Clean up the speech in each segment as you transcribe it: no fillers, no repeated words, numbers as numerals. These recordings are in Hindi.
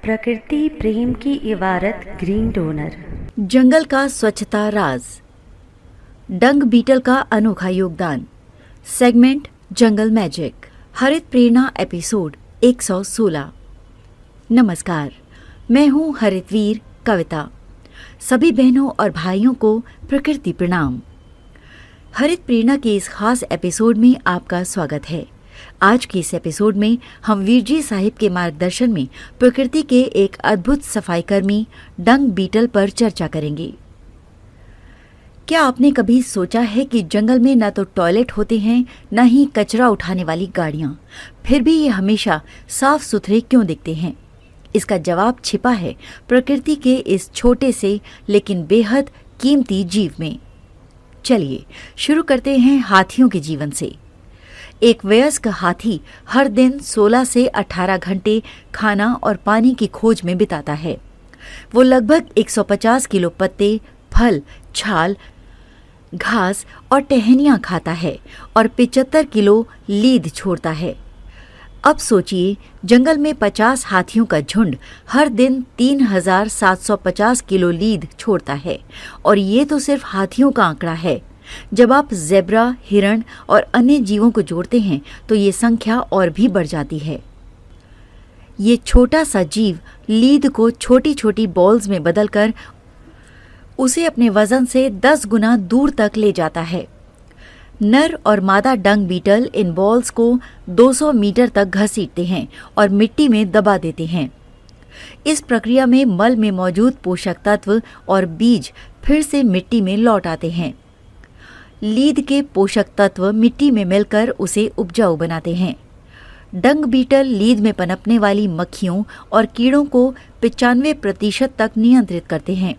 प्रकृति प्रेम की इबारत ग्रीन डोनर। जंगल का स्वच्छता राज, डंग बीटल का अनोखा योगदान। सेगमेंट जंगल मैजिक, हरित प्रेरणा एपिसोड 116। नमस्कार, मैं हूँ हरितवीर कविता। सभी बहनों और भाइयों को प्रकृति प्रणाम। हरित प्रेरणा के इस खास एपिसोड में आपका स्वागत है। आज के इस एपिसोड में हम वीरजी साहिब के मार्गदर्शन में प्रकृति के एक अद्भुत सफाई कर्मी डंग बीटल पर चर्चा करेंगे। क्या आपने कभी सोचा है कि जंगल में न तो टॉयलेट होते हैं न ही कचरा उठाने वाली गाड़ियां, फिर भी ये हमेशा साफ सुथरे क्यों दिखते हैं? इसका जवाब छिपा है प्रकृति के इस छोटे से लेकिन बेहद कीमती जीव में। चलिए शुरू करते हैं हाथियों के जीवन से। एक वयस्क हाथी हर दिन 16 से 18 घंटे खाना और पानी की खोज में बिताता है। वो लगभग 150 किलो पत्ते, फल, छाल, घास और टहनियां खाता है और 75 किलो लीद छोड़ता है। अब सोचिए, जंगल में 50 हाथियों का झुंड हर दिन 3750 किलो लीद छोड़ता है, और ये तो सिर्फ हाथियों का आंकड़ा है। जब आप ज़ेब्रा, हिरण और अन्य जीवों को जोड़ते हैं तो ये संख्या और भी बढ़ जाती है। ये छोटा सा जीव लीद को छोटी छोटी बॉल्स में बदलकर उसे अपने वजन से 10 गुना दूर तक ले जाता है। नर और मादा डंग बीटल इन बॉल्स को 200 मीटर तक घसीटते हैं और मिट्टी में दबा देते हैं। इस प्रक्रिया में मल में मौजूद पोषक तत्व और बीज फिर से मिट्टी में लौट आते हैं। लीद के पोषक तत्व मिट्टी में मिलकर उसे उपजाऊ बनाते हैं। डंग बीटल लीद में पनपने वाली मक्खियों और कीड़ों को 95% तक नियंत्रित करते हैं।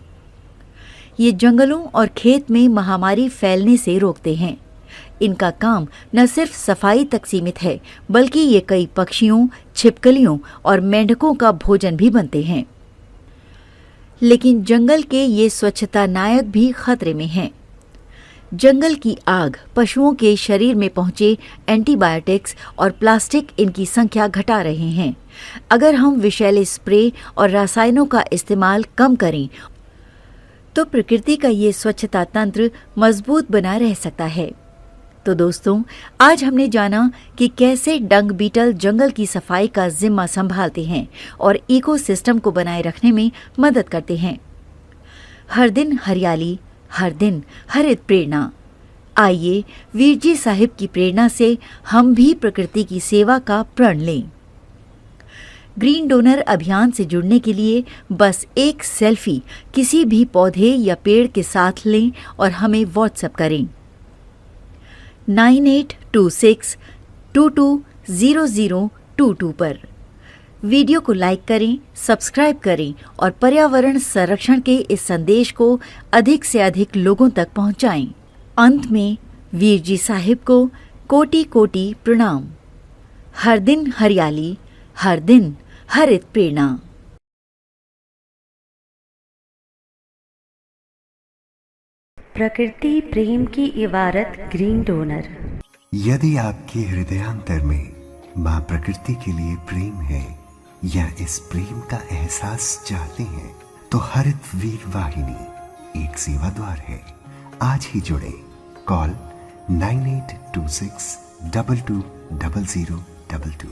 ये जंगलों और खेत में महामारी फैलने से रोकते हैं। इनका काम न सिर्फ सफाई तक सीमित है, बल्कि ये कई पक्षियों, छिपकलियों और मेंढकों का भोजन भी बनते हैं। लेकिन जंगल के ये स्वच्छता नायक भी खतरे में हैं। जंगल की आग, पशुओं के शरीर में पहुंचे एंटीबायोटिक्स और प्लास्टिक इनकी संख्या घटा रहे हैं। अगर हम विषैले स्प्रे और रसायनों का इस्तेमाल कम करें तो प्रकृति का ये स्वच्छता तंत्र मजबूत बना रह सकता है। तो दोस्तों, आज हमने जाना कि कैसे डंग बीटल जंगल की सफाई का जिम्मा संभालते हैं और इकोसिस्टम को बनाए रखने में मदद करते हैं। हर दिन हरियाली, हर दिन हरित प्रेरणा। आइए वीरजी साहिब की प्रेरणा से हम भी प्रकृति की सेवा का प्रण लें। ग्रीन डोनर अभियान से जुड़ने के लिए बस एक सेल्फी किसी भी पौधे या पेड़ के साथ लें और हमें व्हाट्सएप करें 9826220022 पर। वीडियो को लाइक करें, सब्सक्राइब करें और पर्यावरण संरक्षण के इस संदेश को अधिक से अधिक लोगों तक पहुंचाएं। अंत में वीरजी साहिब को कोटि कोटि प्रणाम। हर दिन हरियाली, हर दिन हरित प्रेरणा। प्रकृति प्रेम की इबारत ग्रीन डोनर। यदि आपके हृदयांतर में माँ प्रकृति के लिए प्रेम है या इस प्रेम का एहसास चाहते हैं, तो हरित वीर वाहिनी एक सेवा द्वार है। आज ही जुड़े। कॉल 9826220022।